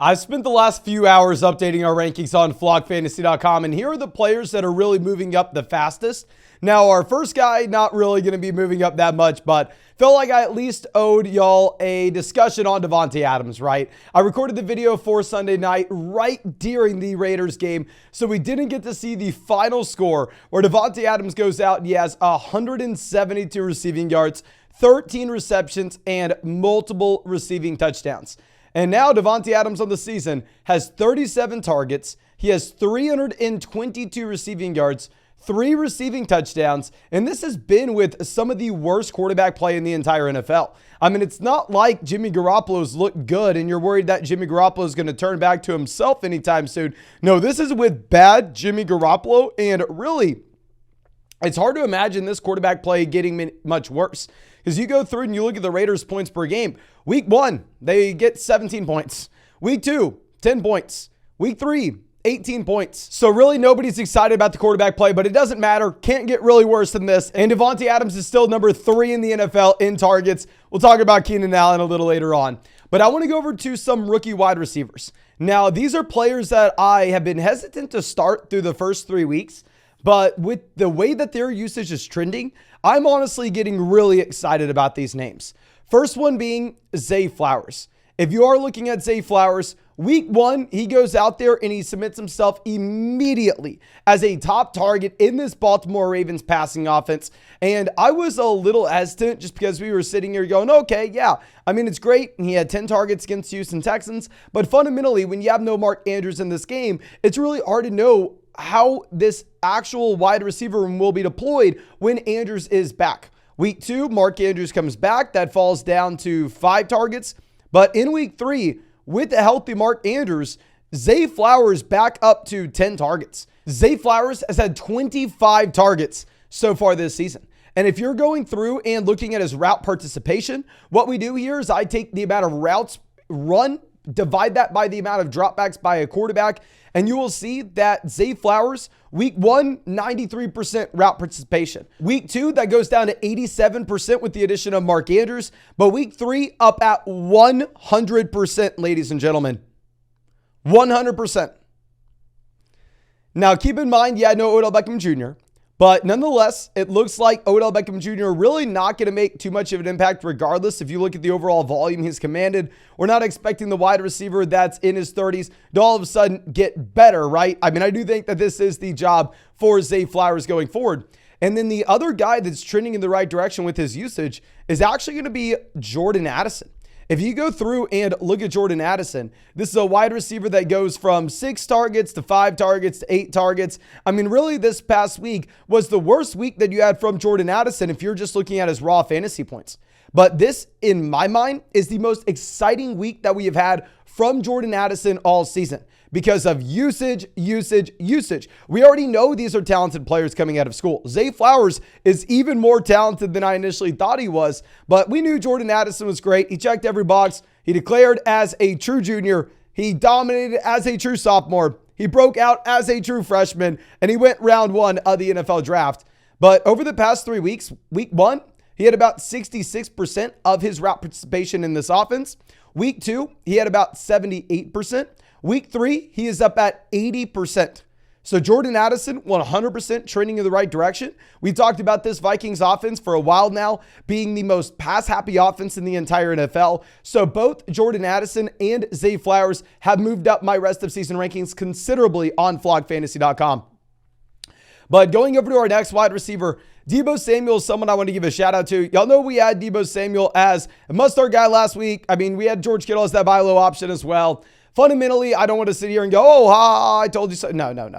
I've spent the last few hours updating our rankings on flockfantasy.com, and here are the players that are really moving up the fastest. Now, our first guy, not really going to be moving up that much, but felt like I at least owed y'all a discussion on Davante Adams, right? I recorded the video for Sunday night right during the Raiders game, so we didn't get to see the final score where Davante Adams goes out and he has 172 receiving yards, 13 receptions, and multiple receiving touchdowns. And now Davante Adams on the season has 37 targets. He has 322 receiving yards, 3 receiving touchdowns, and this has been with some of the worst quarterback play in the entire NFL. I mean, it's not like Jimmy Garoppolo's looked good and you're worried that Jimmy Garoppolo is going to turn back to himself anytime soon. No, this is with bad Jimmy Garoppolo, and really, it's hard to imagine this quarterback play getting much worse. Because you go through and you look at the Raiders' points per game. Week 1, they get 17 points. Week 2, 10 points. Week 3, 18 points. So really nobody's excited about the quarterback play, but it doesn't matter. Can't get really worse than this. And Davante Adams is still number 3 in the NFL in targets. We'll talk about Keenan Allen a little later on. But I want to go over to some rookie wide receivers. Now, these are players that I have been hesitant to start through the first 3 weeks. But with the way that their usage is trending, I'm honestly getting really excited about these names. First one being Zay Flowers. If you are looking at Zay Flowers, week 1, he goes out there and he submits himself immediately as a top target in this Baltimore Ravens passing offense. And I was a little hesitant just because we were sitting here going, okay, yeah, I mean, it's great. He had 10 targets against Houston Texans. But fundamentally, when you have no Mark Andrews in this game, it's really hard to know how this actual wide receiver room will be deployed when Andrews is back. Week 2, Mark Andrews comes back. That falls down to 5 targets. But in week 3, with the healthy Mark Andrews, Zay Flowers back up to 10 targets. Zay Flowers has had 25 targets so far this season. And if you're going through and looking at his route participation, what we do here is I take the amount of routes run, divide that by the amount of dropbacks by a quarterback, and you will see that Zay Flowers, week 1, 93% route participation. Week 2, that goes down to 87% with the addition of Mark Andrews. But week 3, up at 100%, ladies and gentlemen. 100%. Now, keep in mind, yeah, no Odell Beckham Jr., but nonetheless, it looks like Odell Beckham Jr. really not going to make too much of an impact regardless. If you look at the overall volume he's commanded, we're not expecting the wide receiver that's in his 30s to all of a sudden get better, right? I mean, I do think that this is the job for Zay Flowers going forward. And then the other guy that's trending in the right direction with his usage is actually going to be Jordan Addison. If you go through and look at Jordan Addison, this is a wide receiver that goes from 6 targets to 5 targets to 8 targets. I mean, really, this past week was the worst week that you had from Jordan Addison if you're just looking at his raw fantasy points. But this, in my mind, is the most exciting week that we have had from Jordan Addison all season because of usage. We already know these are talented players coming out of school. Zay Flowers is even more talented than I initially thought he was, but we knew Jordan Addison was great. He checked every box. He declared as a true junior. He dominated as a true sophomore. He broke out as a true freshman, and he went round 1 of the NFL draft. But over the past 3 weeks, week 1, he had about 66% of his route participation in this offense. Week 2, he had about 78%. Week 3, he is up at 80%. So Jordan Addison, 100% trending in the right direction. We talked about this Vikings offense for a while now being the most pass-happy offense in the entire NFL. So both Jordan Addison and Zay Flowers have moved up my rest of season rankings considerably on flockfantasy.com. But going over to our next wide receiver, Deebo Samuel is someone I want to give a shout out to. Y'all know we had Deebo Samuel as a must-start guy last week. I mean, we had George Kittle as that buy low option as well. Fundamentally, I don't want to sit here and go, oh, I told you so. No.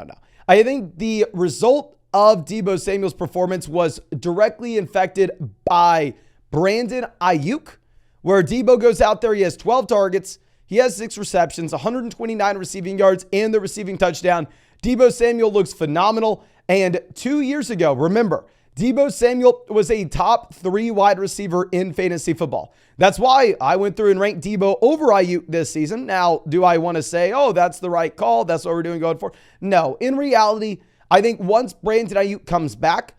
I think the result of Deebo Samuel's performance was directly infected by Brandon Ayuk, where Deebo goes out there. He has 12 targets. He has 6 receptions, 129 receiving yards, and the receiving touchdown. Deebo Samuel looks phenomenal. And 2 years ago, remember, Deebo Samuel was a top 3 wide receiver in fantasy football. That's why I went through and ranked Deebo over Ayuk this season. Now, do I want to say, oh, that's the right call, that's what we're doing going forward? No. In reality, I think once Brandon Ayuk comes back,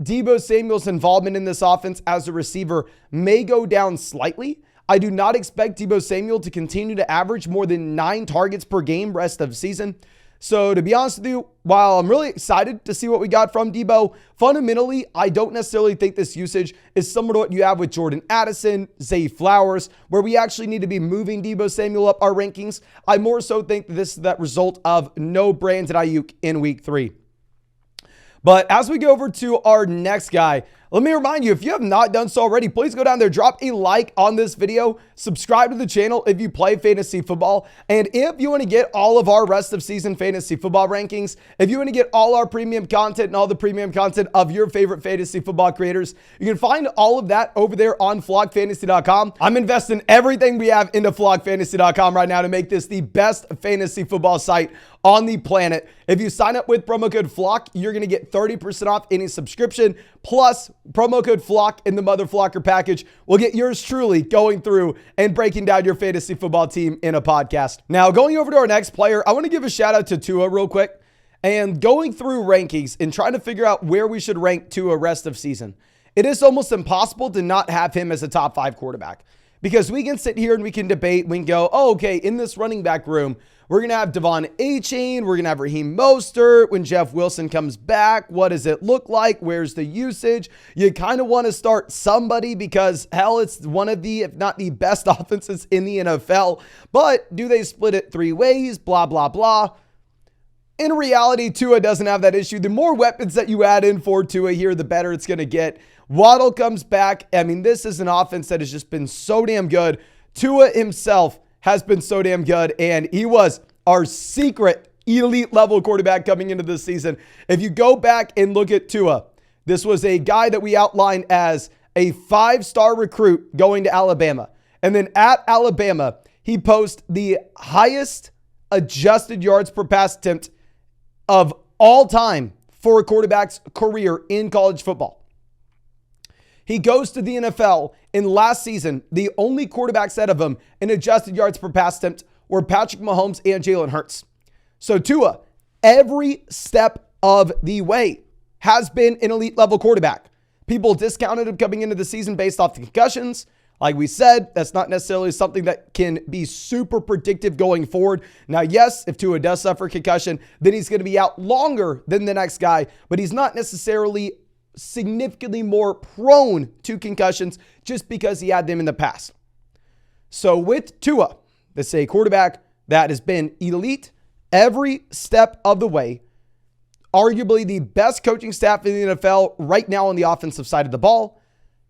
Deebo Samuel's involvement in this offense as a receiver may go down slightly. I do not expect Deebo Samuel to continue to average more than 9 targets per game rest of season. So to be honest with you, while I'm really excited to see what we got from Deebo, fundamentally, I don't necessarily think this usage is similar to what you have with Jordan Addison, Zay Flowers, where we actually need to be moving Deebo Samuel up our rankings. I more so think that this is that result of no Brandon Ayuk in week 3. But as we go over to our next guy, let me remind you, if you have not done so already, please go down there, drop a like on this video, subscribe to the channel if you play fantasy football. And if you want to get all of our rest of season fantasy football rankings, if you want to get all our premium content and all the premium content of your favorite fantasy football creators, you can find all of that over there on flockfantasy.com. I'm investing everything we have into flockfantasy.com right now to make this the best fantasy football site on the planet. If you sign up with promo code FLOCK, you're going to get 30% off any subscription, plus promo code FLOCK in the Mother Flocker package will get yours truly going through and breaking down your fantasy football team in a podcast. Now, going over to our next player, I want to give a shout out to Tua real quick. And going through rankings and trying to figure out where we should rank Tua rest of season, it is almost impossible to not have him as a top 5 quarterback. Because we can sit here and we can debate, we can go, oh, okay, in this running back room, we're going to have Devon Achane, we're going to have Raheem Mostert. When Jeff Wilson comes back, what does it look like? Where's the usage? You kind of want to start somebody because, hell, it's one of the, if not the best offenses in the NFL. But do they split it 3 ways? Blah, blah, blah. In reality, Tua doesn't have that issue. The more weapons that you add in for Tua here, the better it's going to get. Waddle comes back. I mean, this is an offense that has just been so damn good. Tua himself has been so damn good, and he was our secret elite level quarterback coming into this season. If you go back and look at Tua, this was a guy that we outlined as a 5-star recruit going to Alabama. And then at Alabama, he posts the highest adjusted yards per pass attempt of all time for a quarterback's career in college football. He goes to the NFL, and last season, the only quarterbacks ahead of him in adjusted yards per pass attempt were Patrick Mahomes and Jalen Hurts. So Tua, every step of the way, has been an elite level quarterback. People discounted him coming into the season based off the concussions. Like we said, that's not necessarily something that can be super predictive going forward. Now, yes, if Tua does suffer concussion, then he's going to be out longer than the next guy, but he's not necessarily significantly more prone to concussions just because he had them in the past. So with Tua, this is a quarterback that has been elite every step of the way, arguably the best coaching staff in the NFL right now on the offensive side of the ball,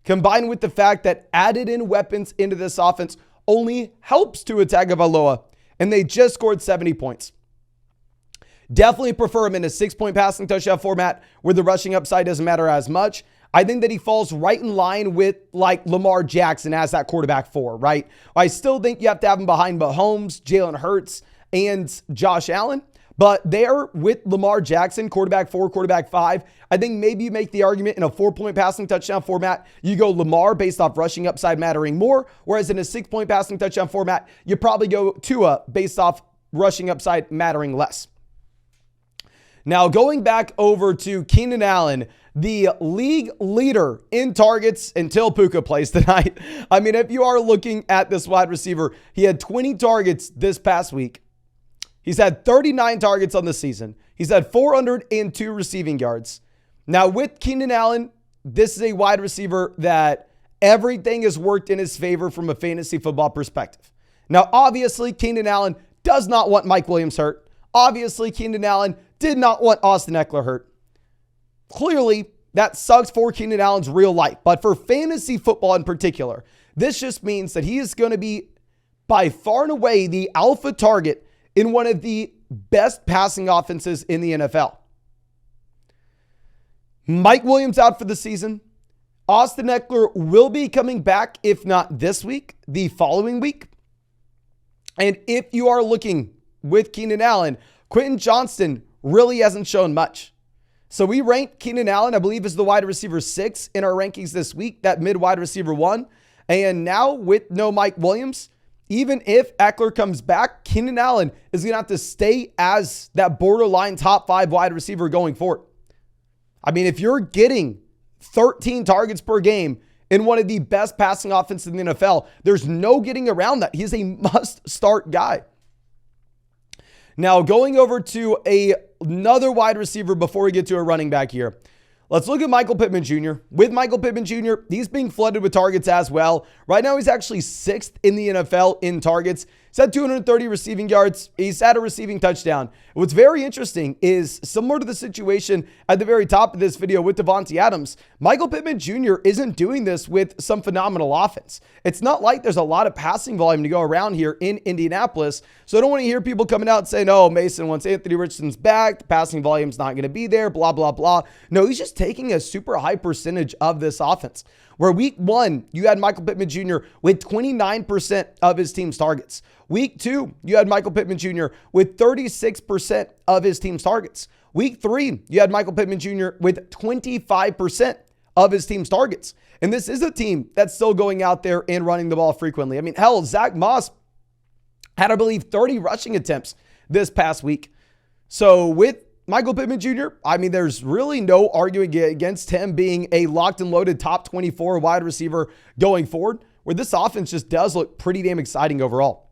combined with the fact that added in weapons into this offense only helps Tua Tagovailoa, and they just scored 70 points. Definitely prefer him in a 6-point passing touchdown format where the rushing upside doesn't matter as much. I think that he falls right in line with like Lamar Jackson as that quarterback 4, right? I still think you have to have him behind Mahomes, Jalen Hurts, and Josh Allen. But there with Lamar Jackson, quarterback 4, quarterback 5, I think maybe you make the argument in a 4-point passing touchdown format, you go Lamar based off rushing upside mattering more. Whereas in a 6-point passing touchdown format, you probably go Tua based off rushing upside mattering less. Now, going back over to Keenan Allen, the league leader in targets until Puka plays tonight. I mean, if you are looking at this wide receiver, he had 20 targets this past week. He's had 39 targets on the season. He's had 402 receiving yards. Now, with Keenan Allen, this is a wide receiver that everything has worked in his favor from a fantasy football perspective. Now, obviously, Keenan Allen does not want Mike Williams hurt. Obviously, Keenan Allen did not want Austin Eckler hurt. Clearly, that sucks for Keenan Allen's real life. But for fantasy football in particular, this just means that he is going to be by far and away the alpha target in one of the best passing offenses in the NFL. Mike Williams out for the season. Austin Eckler will be coming back, if not this week, the following week. And if you are looking with Keenan Allen, Quentin Johnston really hasn't shown much. So we ranked Keenan Allen, I believe, as the wide receiver 6 in our rankings this week, that mid wide receiver 1. And now with no Mike Williams, even if Eckler comes back, Keenan Allen is going to have to stay as that borderline top 5 wide receiver going forward. I mean, if you're getting 13 targets per game in one of the best passing offenses in the NFL. There's no getting around that. He's a must-start guy. Now, going over to another wide receiver before we get to a running back here. Let's look at Michael Pittman Jr. With Michael Pittman Jr., he's being flooded with targets as well. Right now, he's actually 6th in the NFL in targets. He's had 230 receiving yards. He's had a receiving touchdown. What's very interesting is, similar to the situation at the very top of this video with Davante Adams, Michael Pittman Jr. isn't doing this with some phenomenal offense. It's not like there's a lot of passing volume to go around here in Indianapolis. So I don't want to hear people coming out saying, oh, Mason, once Anthony Richardson's back, the passing volume's not going to be there, blah, blah, blah. No, he's just taking a super high percentage of this offense. Where week 1, you had Michael Pittman Jr. with 29% of his team's targets. Week 2, you had Michael Pittman Jr. with 36% of his team's targets. Week 3, you had Michael Pittman Jr. with 25% of his team's targets. And this is a team that's still going out there and running the ball frequently. I mean, hell, Zach Moss had, I believe, 30 rushing attempts this past week. So with Michael Pittman Jr., I mean, there's really no arguing against him being a locked and loaded top 24 wide receiver going forward, where this offense just does look pretty damn exciting overall.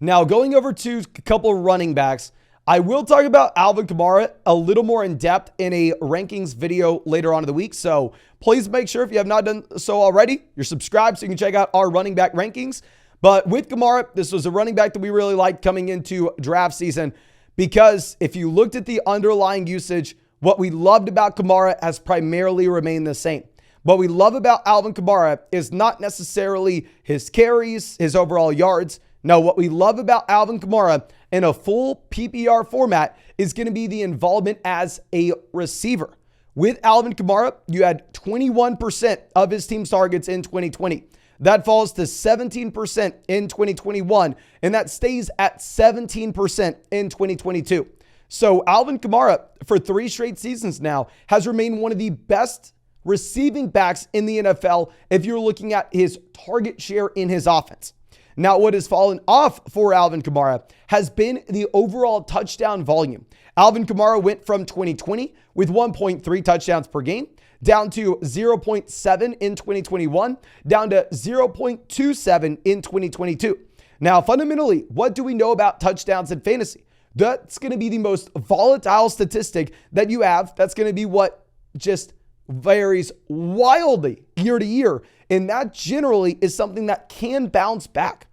Now, going over to a couple of running backs, I will talk about Alvin Kamara a little more in depth in a rankings video later on in the week. So please make sure, if you have not done so already, you're subscribed so you can check out our running back rankings. But with Kamara, this was a running back that we really liked coming into draft season, because if you looked at the underlying usage, what we loved about Kamara has primarily remained the same. What we love about Alvin Kamara is not necessarily his carries, his overall yards. No, what we love about Alvin Kamara in a full PPR format is going to be the involvement as a receiver. With Alvin Kamara, you had 21% of his team's targets in 2020. That falls to 17% in 2021, and that stays at 17% in 2022. So Alvin Kamara, for 3 straight seasons now, has remained one of the best receiving backs in the NFL if you're looking at his target share in his offense. Now, what has fallen off for Alvin Kamara has been the overall touchdown volume. Alvin Kamara went from 2020 with 1.3 touchdowns per game down to 0.7 in 2021, down to 0.27 in 2022. Now, fundamentally, what do we know about touchdowns in fantasy? That's going to be the most volatile statistic that you have. That's going to be what just varies wildly year to year. And that generally is something that can bounce back.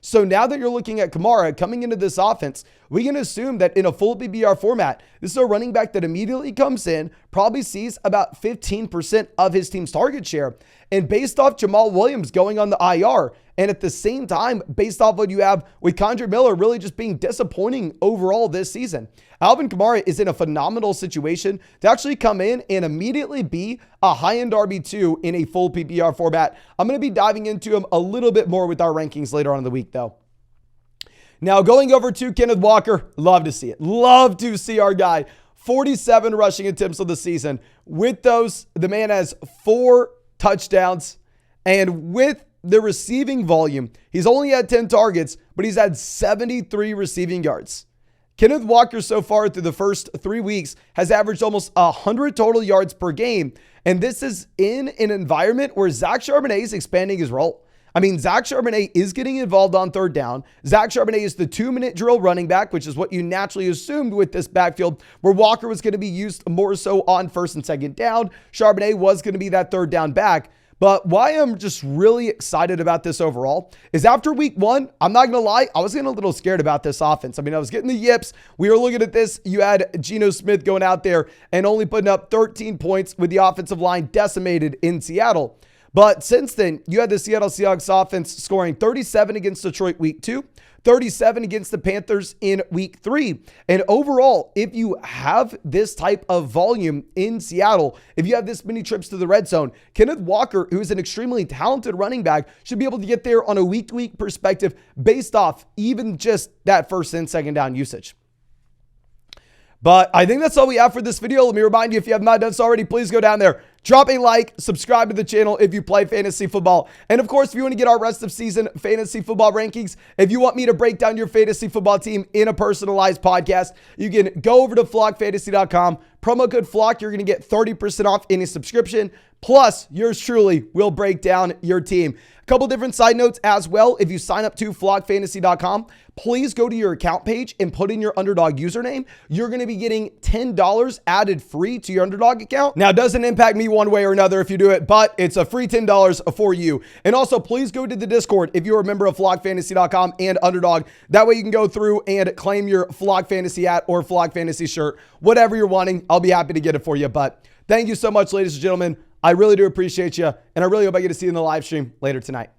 So now that you're looking at Kamara coming into this offense, we can assume that in a full PPR format, this is a running back that immediately comes in, probably sees about 15% of his team's target share. And based off Jamal Williams going on the IR, and at the same time, based off what you have with Kendre Miller really just being disappointing overall this season, Alvin Kamara is in a phenomenal situation to actually come in and immediately be a high-end RB2 in a full PPR format. I'm going to be diving into him a little bit more with our rankings later on in the week, though. Now, going over to Kenneth Walker, love to see it. Love to see our guy. 47 rushing attempts of the season. With those, the man has 4 touchdowns. And with the receiving volume, he's only had 10 targets, but he's had 73 receiving yards. Kenneth Walker so far through the first 3 weeks has averaged almost 100 total yards per game. And this is in an environment where Zach Charbonnet is expanding his role. I mean, Zach Charbonnet is getting involved on third down. Zach Charbonnet is the 2-minute drill running back, which is what you naturally assumed with this backfield, where Walker was going to be used more so on first and second down. Charbonnet was going to be that third down back. But why I'm just really excited about this overall is after week 1, I'm not going to lie, I was getting a little scared about this offense. I mean, I was getting the yips. We were looking at this. You had Geno Smith going out there and only putting up 13 points with the offensive line decimated in Seattle. But since then, you had the Seattle Seahawks offense scoring 37 against Detroit week 2, 37 against the Panthers in week 3. And overall, if you have this type of volume in Seattle, if you have this many trips to the red zone, Kenneth Walker, who is an extremely talented running back, should be able to get there on a week-to-week perspective based off even just that first and second down usage. But I think that's all we have for this video. Let me remind you, if you have not done so already, please go down there, drop a like, subscribe to the channel if you play fantasy football. And of course, if you want to get our rest of season fantasy football rankings, if you want me to break down your fantasy football team in a personalized podcast, you can go over to flockfantasy.com. Promo code FLOCK, you're going to get 30% off any subscription. Plus, yours truly will break down your team. A couple different side notes as well. If you sign up to flockfantasy.com, please go to your account page and put in your Underdog username. You're going to be getting $10 added free to your Underdog account. Now, it doesn't impact me one way or another if you do it, but it's a free $10 for you. And also, please go to the Discord if you're a member of flockfantasy.com and Underdog. That way you can go through and claim your Flock Fantasy hat or Flock Fantasy shirt, whatever you're wanting. I'll be happy to get it for you. But thank you so much, ladies and gentlemen. I really do appreciate you, and I really hope I get to see you in the live stream later tonight.